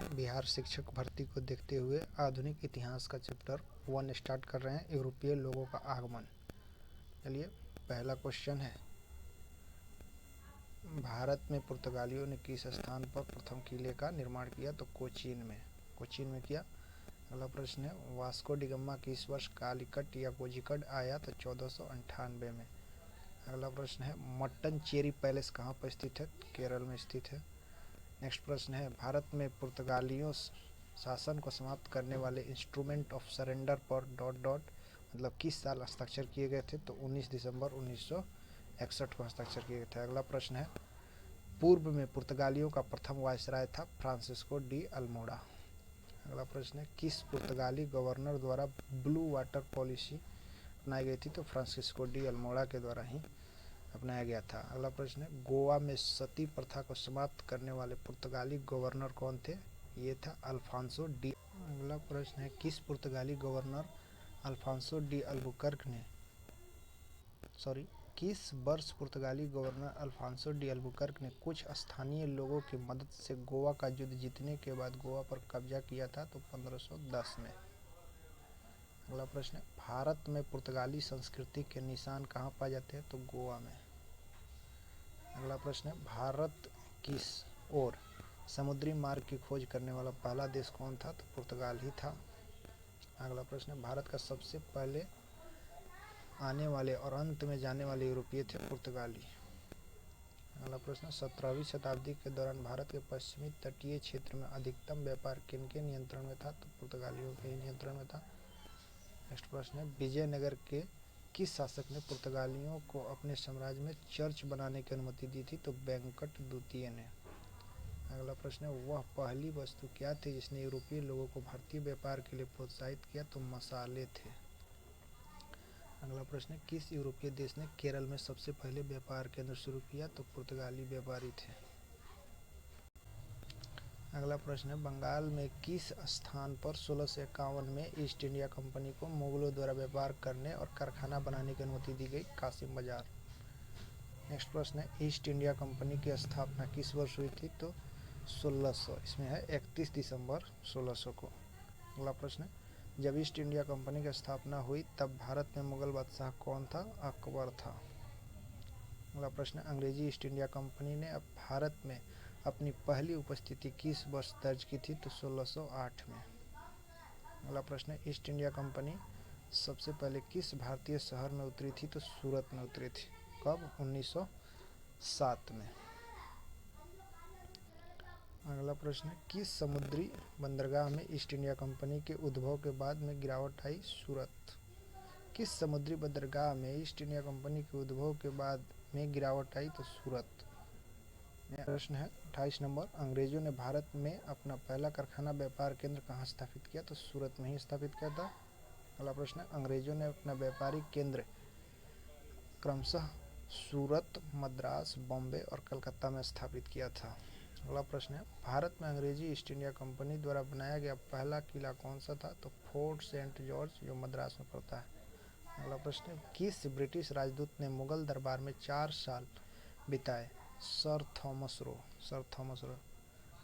हैं बिहार शिक्षक भर्ती को देखते हुए आधुनिक इतिहास का चैप्टर 1 स्टार्ट कर रहे हैं, यूरोपीय लोगों का आगमन। चलिए, पहला क्वेश्चन है, भारत में पुर्तगालियों ने किस स्थान पर प्रथम किले का निर्माण किया? तो कोचीन में किया। अगला प्रश्न है, वास्को डी गामा किस वर्ष कालीकट या कोझिकड आया? तो 1498 में। अगला प्रश्न है, मट्टनचेरी पैलेस कहाँ पर स्थित है? केरल में स्थित है। नेक्स्ट प्रश्न है, भारत में पुर्तगालियों शासन को समाप्त करने वाले इंस्ट्रूमेंट ऑफ सरेंडर पर ... मतलब किस साल हस्ताक्षर किए गए थे? तो 19 दिसंबर 1961 को हस्ताक्षर किए गए थे। अगला प्रश्न है, पूर्व में पुर्तगालियों का प्रथम वायसराय था फ्रांसिस्को डी अल्मोड़ा। अगला प्रश्न है, किस पुर्तगाली गवर्नर द्वारा ब्लू वाटर पॉलिसी अपनाई गई थी? तो फ्रांसिस्को डी अल्मोड़ा के द्वारा ही अपनाया गया था। अगला प्रश्न है, गोवा में सती प्रथा को समाप्त करने वाले पुर्तगाली गवर्नर कौन थे? ये था अल्फांसो डी। अगला प्रश्न है, किस पुर्तगाली गवर्नर अल्फांसो डी अल्बुकर्क ने किस वर्ष पुर्तगाली गवर्नर अल्फांसो डी अल्बुकर्क ने कुछ स्थानीय लोगों की मदद से गोवा का युद्ध जीतने के बाद गोवा पर कब्जा किया था? तो 1510 में। अगला प्रश्न है, भारत में पुर्तगाली संस्कृति के निशान कहाँ पाए जाते हैं? तो गोवा में। अगला प्रश्न है, भारत की ओर समुद्री मार्ग की खोज करने वाला पहला देश कौन था? तो पुर्तगाल ही था। अगला प्रश्न है, भारत का सबसे पहले आने वाले और अंत में जाने वाले यूरोपीय थे पुर्तगाली। अगला प्रश्न, 17वीं शताब्दी के दौरान भारत के पश्चिमी तटीय क्षेत्र में अधिकतम व्यापार किनके नियंत्रण में था? तो पुर्तगालियों के नियंत्रण में था। नेक्स्ट प्रश्न है, विजयनगर के किस शासक ने पुर्तगालियों को अपने साम्राज्य में चर्च बनाने की अनुमति दी थी? तो वेंकट द्वितीय ने। अगला प्रश्न है, वह पहली वस्तु क्या थी जिसने यूरोपीय लोगों को भारतीय व्यापार के लिए प्रोत्साहित किया? तो मसाले थे। अगला प्रश्न है, किस यूरोपीय देश ने केरल में सबसे पहले व्यापार केंद्र शुरू किया? तो पुर्तगाली व्यापारी थे। अगला प्रश्न है, बंगाल में किस स्थान पर 1651 में ईस्ट इंडिया कंपनी को मुगलों द्वारा व्यापार करने और कारखाना बनाने की अनुमति दी गई? कासिम बाजार। नेक्स्ट प्रश्न है, ईस्ट इंडिया कंपनी की स्थापना किस वर्ष हुई थी? तो 1600। इसमें है 31 दिसंबर 1600 को। अगला प्रश्न है, जब ईस्ट इंडिया कंपनी की स्थापना हुई तब भारत में मुगल बादशाह कौन था? अकबर था। अगला प्रश्न है, अंग्रेजी ईस्ट इंडिया कंपनी ने अब भारत में अपनी पहली उपस्थिति किस वर्ष दर्ज की थी? तो 1608 में। अगला प्रश्न है, ईस्ट इंडिया कंपनी सबसे पहले किस भारतीय शहर में उतरी थी? तो सूरत में उतरी थी। कब? 1907 में। अगला प्रश्न है, किस समुद्री बंदरगाह में ईस्ट इंडिया कंपनी के उद्भव के बाद में गिरावट आई? सूरत। किस समुद्री बंदरगाह में ईस्ट इंडिया कंपनी के उद्भव के बाद में गिरावट आई? तो सूरत। प्रश्न है 28 नंबर, अंग्रेजों ने भारत में अपना पहला कारखाना व्यापार केंद्र कहाँ स्थापित किया? तो सूरत में ही स्थापित किया था। अगला प्रश्न है, अंग्रेजों ने अपना व्यापारिक केंद्र क्रमशः सूरत, मद्रास, बॉम्बे और कलकत्ता में स्थापित किया था। अगला प्रश्न है, भारत में अंग्रेजी ईस्ट इंडिया कंपनी द्वारा बनाया गया पहला किला कौन सा था? तो फोर्ट सेंट जॉर्ज, जो मद्रास में पड़ता है। अगला प्रश्न है, किस ब्रिटिश राजदूत ने मुगल दरबार में 4 साल बिताए? Sir Thomas Roe.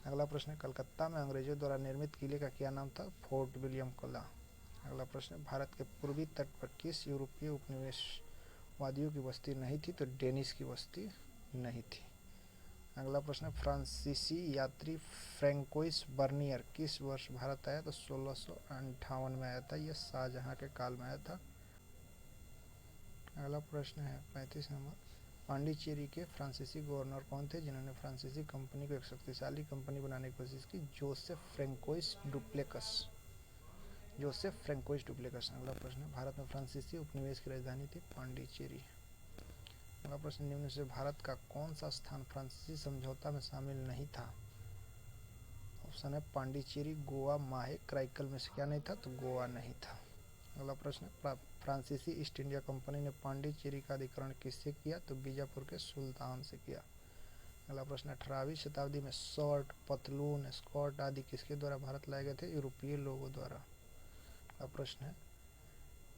अगला प्रश्न है, कलकत्ता में अंग्रेजों द्वारा निर्मित किले का क्या नाम था? फोर्ट विलियम किला। अगला प्रश्न है, भारत के पूर्वी तट पर किस यूरोपीय उपनिवेशवादियों की बस्ती नहीं थी? तो डेनिश की बस्ती नहीं थी। अगला प्रश्न है, फ्रांसीसी यात्री फ्रैंकोइस बर्नियर किस वर्ष भारत आया? तो 1658 में आया था। यह शाहजहां के काल में आया था। अगला प्रश्न है 35 नंबर, पांडिचेरी के फ्रांसीसी गवर्नर कौन थे जिन्होंने फ्रांसीसी कंपनी को एक शक्तिशाली कंपनी बनाने की कोशिश की? Joseph Francois Dupleix. अगला प्रश्न है, भारत में फ्रांसीसी उपनिवेश की राजधानी थी पांडिचेरी। अगला प्रश्न, निम्न से भारत का कौन सा स्थान फ्रांसीसी समझौता में शामिल नहीं था? ऑप्शन है पांडिचेरी, गोवा, माहे, कराईकल में से क्या नहीं था? तो गोवा नहीं था। अगला प्रश्न, फ्रांसीसी ईस्ट इंडिया कंपनी ने पांडिचेरी का अधिग्रहण किससे किया? तो बीजापुर के सुल्तान से किया। अगला प्रश्न, 18वीं शताब्दी में शर्ट, पतलून, स्कर्ट आदि किसके द्वारा भारत लाए गए थे? यूरोपीय लोगों द्वारा। अगला प्रश्न है,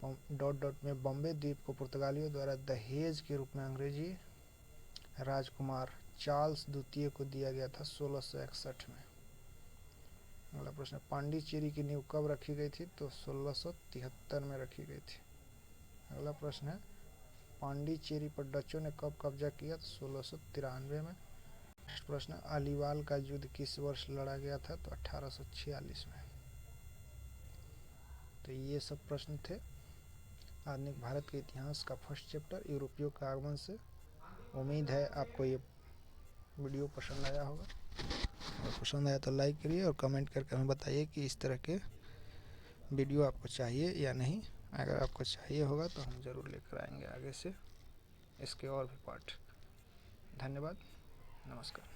में बॉम्बे द्वीप को पुर्तगालियों द्वारा दहेज के रूप में अंग्रेजी राजकुमार चार्ल्स द्वितीय को दिया गया था 1661 में। अगला प्रश्न, पांडिचेरी की नींव कब रखी गई थी? तो 1673 में रखी गई थी। अगला प्रश्न है, पांडिचेरी पर डचों ने कब कब्जा किया? तो 1693 में। नेक्स्ट प्रश्न, अलीवाल का युद्ध किस वर्ष लड़ा गया था? तो 1846 में। तो ये सब प्रश्न थे आधुनिक भारत के इतिहास का फर्स्ट चैप्टर, यूरोपियों का आगमन से। उम्मीद है आपको ये वीडियो पसंद आया होगा, और पसंद आया तो लाइक करिए और कमेंट करके हमें बताइए कि इस तरह के वीडियो आपको चाहिए या नहीं। अगर आपको चाहिए होगा तो हम ज़रूर लेकर आएंगे आगे से इसके और भी पार्ट। धन्यवाद, नमस्कार।